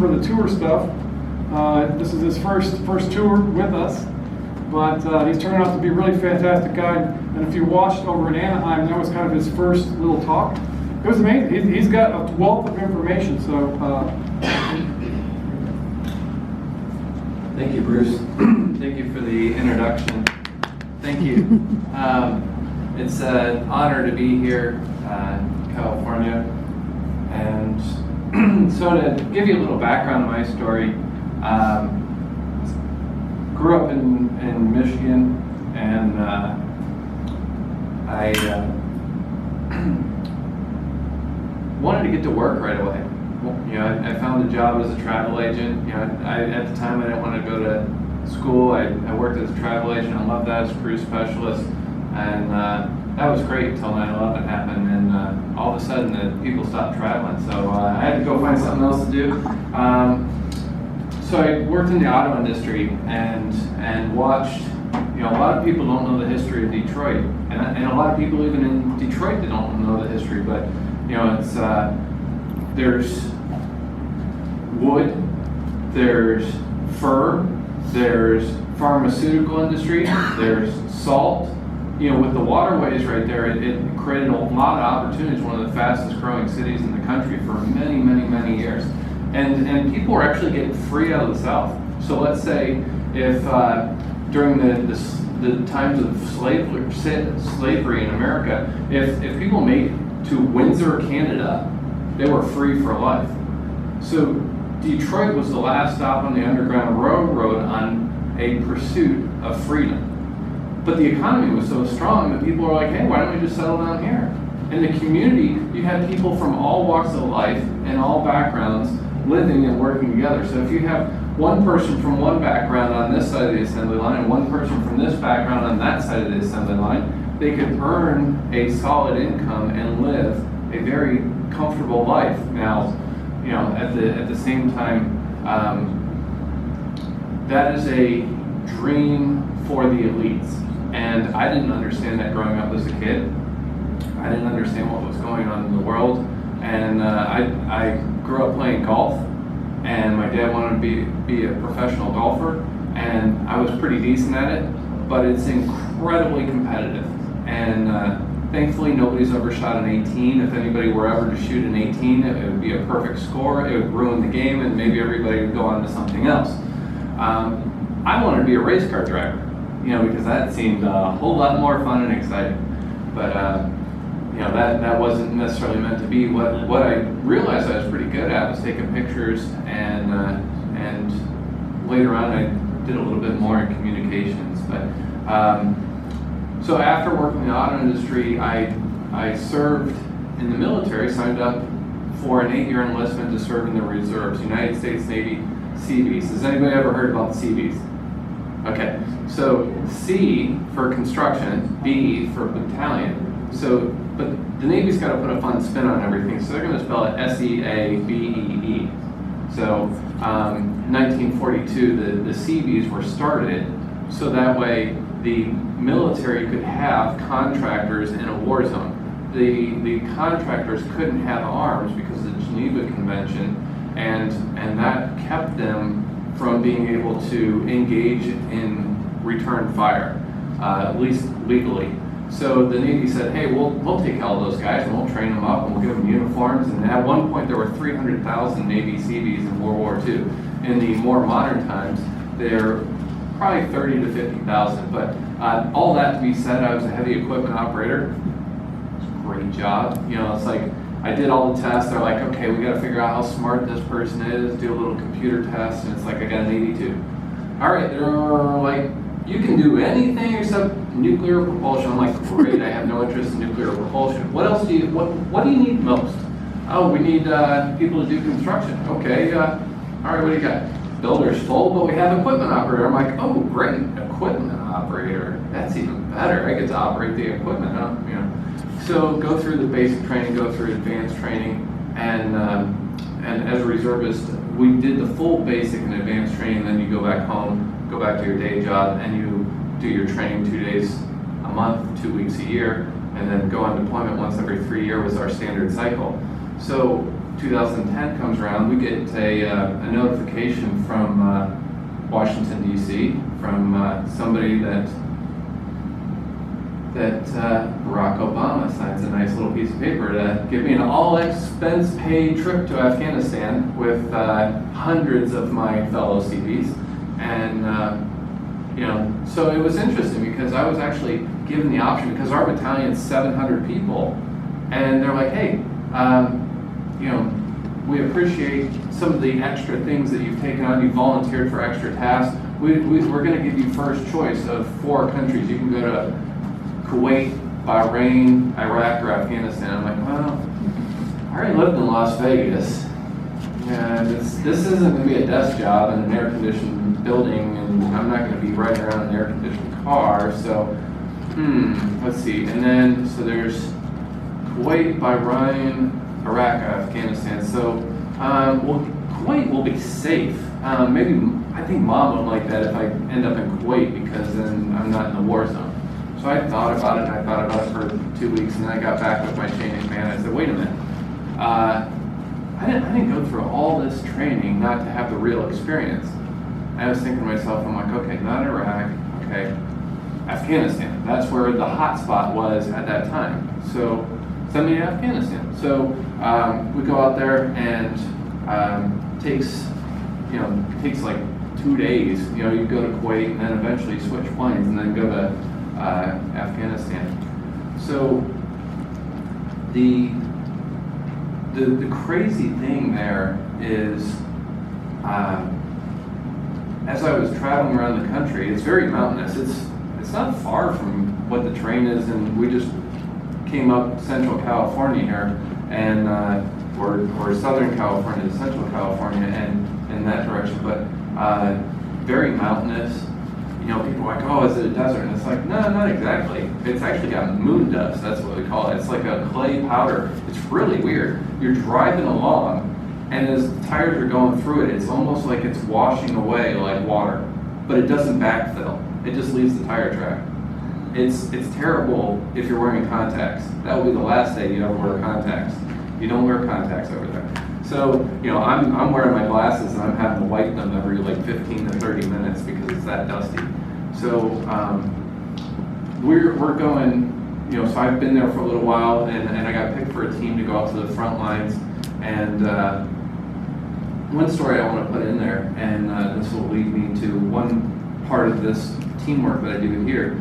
for the tour stuff. This is his first tour with us, but he's turned out to be a really fantastic guy. And if you watched over in Anaheim, that was kind of his first little talk. It was amazing. He's got a wealth of information. So, thank you, Bruce. Thank you for the introduction. Thank you. It's an honor to be here in California. And so to give you a little background on my story, grew up in Michigan, and I wanted to get to work right away. You know, I found a job as a travel agent. You know, at the time I didn't want to go to school. I worked as a travel agent. I loved that as a cruise specialist, and that was great until 9/11 happened, and all of a sudden the people stopped traveling. So I had to go find something else to do. So I worked in the auto industry and watched. You know, a lot of people don't know the history of Detroit, and a lot of people even in Detroit they don't know the history. But you know, it's there's wood, there's fur, there's pharmaceutical industry, there's salt. You know, with the waterways right there, it created a lot of opportunities. One of the fastest growing cities in the country for many years, and people were actually getting free out of the South. So let's say if during the times of slavery in America, if people made to Windsor, Canada, they were free for life. So Detroit was the last stop on the Underground Railroad on a pursuit of freedom. But the economy was so strong that people were like, hey, why don't we just settle down here? In the community, you had people from all walks of life and all backgrounds living and working together. So if you have one person from one background on this side of the assembly line and one person from this background on that side of the assembly line, they could earn a solid income and live a very comfortable life. Now, you know, at the same time, that is a dream for the elites. And I didn't understand that growing up as a kid. I didn't understand what was going on in the world. And I grew up playing golf, and my dad wanted to be a professional golfer, and I was pretty decent at it, but it's incredibly competitive. And thankfully nobody's ever shot an 18. If anybody were ever to shoot an 18, it would be a perfect score. It would ruin the game, and maybe everybody would go on to something else. I wanted to be a race car driver, you know, because that seemed a whole lot more fun and exciting. But you know, that wasn't necessarily meant to be. What I realized I was pretty good at was taking pictures, and later on I did a little bit more in communications. But so after working in the auto industry, I served in the military, signed up for an 8-year enlistment to serve in the reserves, United States Navy Seabees. Has anybody ever heard about the Seabees? Okay, so C for construction, B for battalion. So, but the Navy's got to put a fun spin on everything, so they're going to spell it SEABEE. So, 1942, the Seabees were started so that way the military could have contractors in a war zone. The contractors couldn't have arms because of the Geneva Convention, and that kept them from being able to engage in return fire, at least legally. So the Navy said, hey, we'll take all those guys and we'll train them up and we'll give them uniforms. And at one point there were 300,000 Navy Seabees in World War II. In the more modern times, they're probably 30 to 50,000. But all that to be said, I was a heavy equipment operator. It's a great job. You know, it's like I did all the tests. They're like, okay, we got to figure out how smart this person is, do a little computer test, and it's like I got an 82. All right, they're like, you can do anything except nuclear propulsion. I'm like, great, I have no interest in nuclear propulsion. What else do you, what do you need most? Oh, we need people to do construction. Okay, all right, what do you got? Builder's full, but we have equipment operator. I'm like, oh, great, equipment operator. That's even better. I get to operate the equipment, huh? You know. So go through the basic training, go through advanced training, and as a reservist, we did the full basic and advanced training. Then you go back home, go back to your day job, and you do your training 2 days a month, 2 weeks a year, and then go on deployment once every 3 years was our standard cycle. So 2010 comes around, we get a notification from Washington, D.C., from somebody that Barack Obama signs a nice little piece of paper to give me an all-expense-paid trip to Afghanistan with hundreds of my fellow CPs. And, so it was interesting because I was actually given the option, because our battalion's 700 people, and they're like, hey, we appreciate some of the extra things that you've taken on. You volunteered for extra tasks. We're going to give you first choice of 4 countries. You can go to Kuwait, Bahrain, Iraq, or Afghanistan. I'm like, well, I already lived in Las Vegas. Yeah, this isn't going to be a desk job in an air-conditioned building, and I'm not going to be riding around in an air-conditioned car. So, let's see. And then, so there's Kuwait, Bahrain, Iraq, Afghanistan. So, Kuwait will be safe. Maybe, I think Mom would like that if I end up in Kuwait, because then I'm not in the war zone. So I thought about it, and I thought about it for 2 weeks, and then I got back with my chain of command. I said, wait a minute. I didn't go through all this training not to have the real experience. I was thinking to myself, I'm like, okay, not Iraq, okay, Afghanistan. That's where the hot spot was at that time. So send me to Afghanistan. So we go out there, and takes like 2 days. You go to Kuwait, and then eventually switch planes, and then go to Afghanistan. So the crazy thing there is, as I was traveling around the country, it's very mountainous. It's not far from what the terrain is, and we just came up Central California here, and or Southern California to Central California, and in that direction, but very mountainous. People are like, oh, is it a desert? And it's like, no, not exactly. It's actually got moon dust. That's what we call it. It's like a clay powder. It's really weird. You're driving along, and as the tires are going through it, it's almost like it's washing away like water, but it doesn't backfill. It just leaves the tire track. It's terrible if you're wearing contacts. That will be the last day you ever wear contacts. You don't wear contacts over there. So, I'm wearing my glasses, and I'm having to wipe them every like 15 to 30 minutes because it's that dusty. So we're going, so I've been there for a little while, and I got picked for a team to go out to the front lines. And one story I want to put in there, and this will lead me to one part of this teamwork that I do here.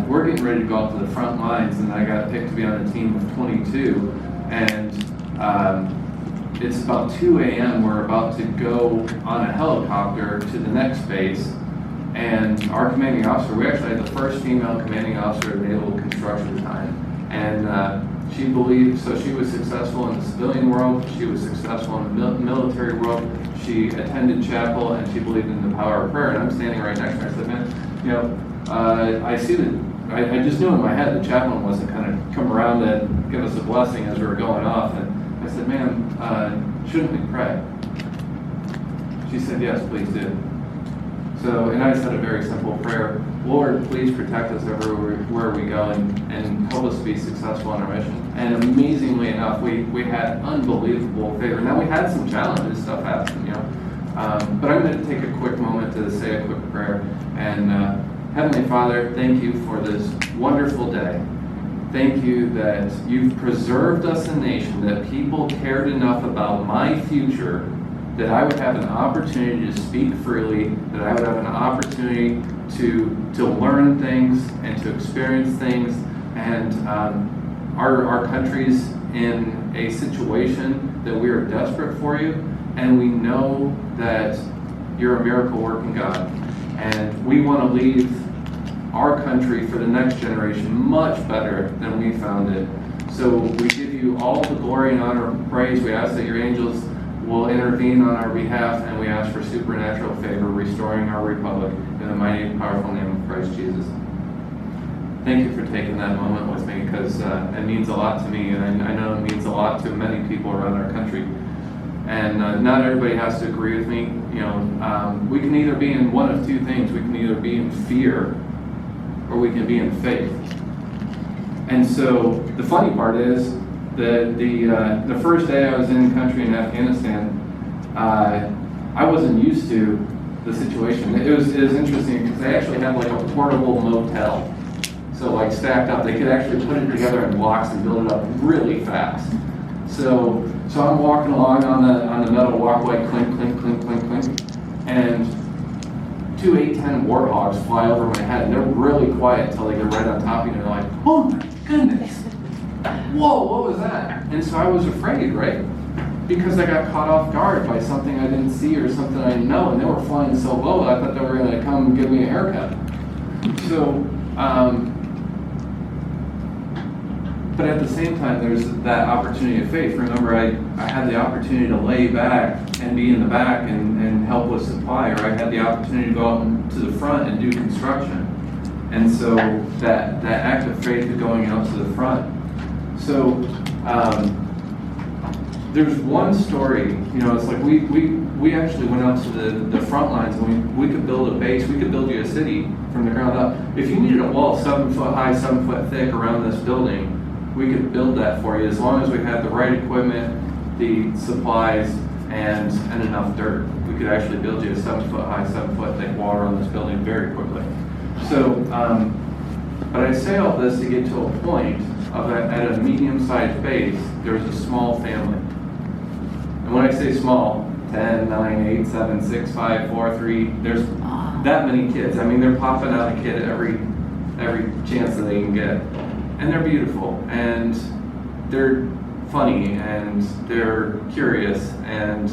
We're getting ready to go out to the front lines, and I got picked to be on a team of 22, and it's about 2 a.m. We're about to go on a helicopter to the next base, and our commanding officer, we actually had the first female commanding officer of naval construction at the time, and she believed, so she was successful in the civilian world, she was successful in the military world, she attended chapel, and she believed in the power of prayer. And I'm standing right next to her. I said, man, I see that, I just knew in my head the chaplain wasn't kind of come around and give us a blessing as we were going off. And I said, ma'am, shouldn't we pray? She said, yes, please do. So, and I said a very simple prayer: Lord, please protect us everywhere we go, and help us be successful in our mission. And amazingly enough, we had unbelievable favor. Now, we had some challenges, stuff happened, but I'm going to take a quick moment to say a quick prayer. And Heavenly Father, thank you for this wonderful day. Thank you that you've preserved us a nation, that people cared enough about my future that I would have an opportunity to speak freely, that I would have an opportunity to learn things and to experience things. And our country's in a situation that we are desperate for you, and we know that you're a miracle working God. And we want to leave our country for the next generation much better than we found it. So we give you all the glory and honor and praise. We ask that your angels will intervene on our behalf, and we ask for supernatural favor, restoring our republic in the mighty and powerful name of Christ Jesus. Thank you for taking that moment with me, because it means a lot to me, and I know it means a lot to many people around our country. And not everybody has to agree with me. We can either be in one of two things. We can either be in fear, or we can be in faith. And so the funny part is, The first day I was in country in Afghanistan, I wasn't used to the situation. It was interesting because they actually had like a portable motel. So like stacked up, they could actually put it together in blocks and build it up really fast. So I'm walking along on the metal walkway, clink, clink, clink, clink, clink, and 2 8-10 warthogs fly over my head, and they're really quiet until they get right on top of you, and they're like, oh my goodness, whoa, what was that? And so I was afraid, right? Because I got caught off guard by something I didn't see or something I didn't know, and they were flying so low, I thought they were going to come and give me a haircut. So, but at the same time, there's that opportunity of faith. Remember, I had the opportunity to lay back and be in the back and help with supply, or I had the opportunity to go out to the front and do construction. And so that act of faith of going out to the front. So there's one story, it's like we actually went out to the front lines, and we could build a base, we could build you a city from the ground up. If you needed a wall 7 foot high, 7 foot thick around this building, we could build that for you as long as we had the right equipment, the supplies, and enough dirt. We could actually build you a 7 foot high, 7 foot thick wall around this building very quickly. So, but I say all this to get to a point of at a medium-sized base, there's a small family. And when I say small, 10, 9, 8, 7, 6, 5, 4, 3, there's that many kids. I mean, they're popping out a kid every chance that they can get. And they're beautiful, and they're funny, and they're curious, and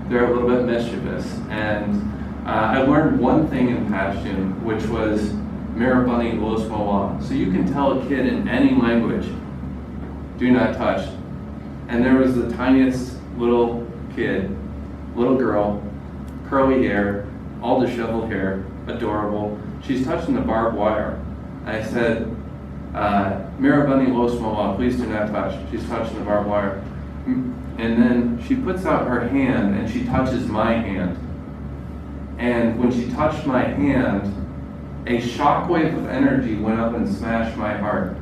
they're a little bit mischievous. And I learned one thing in Passion, which was Marabunny Los Moa. So you can tell a kid in any language, do not touch. And there was the tiniest little kid, little girl, curly hair, all disheveled hair, adorable. She's touching the barbed wire. I said, Marabunny Los Moa, please do not touch. She's touching the barbed wire. And then she puts out her hand and she touches my hand. And when she touched my hand, a shockwave of energy went up and smashed my heart.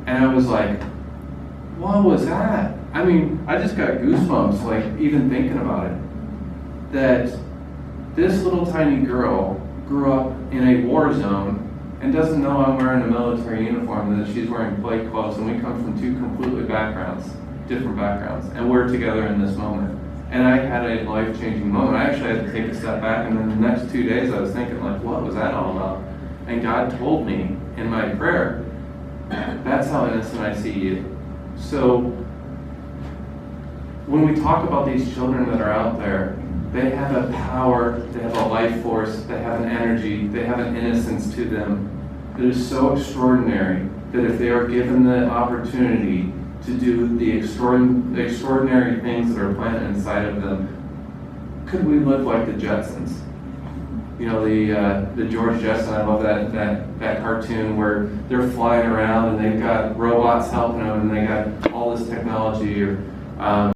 And I was like, what was that? I mean, I just got goosebumps, like, even thinking about it. That this little tiny girl grew up in a war zone and doesn't know I'm wearing a military uniform, that she's wearing plate clothes, and we come from two completely different backgrounds, and we're together in this moment. And I had a life-changing moment. I actually had to take a step back, and then the next 2 days I was thinking, like, what was that all about? And God told me in my prayer, that's how innocent I see you. So when we talk about these children that are out there, they have a power, they have a life force, they have an energy, they have an innocence to them that is so extraordinary that if they are given the opportunity to do the extraordinary things that are planted inside of them, could we live like the Jetsons? The George Jetson, I love that cartoon where they're flying around and they've got robots helping them and they got all this technology.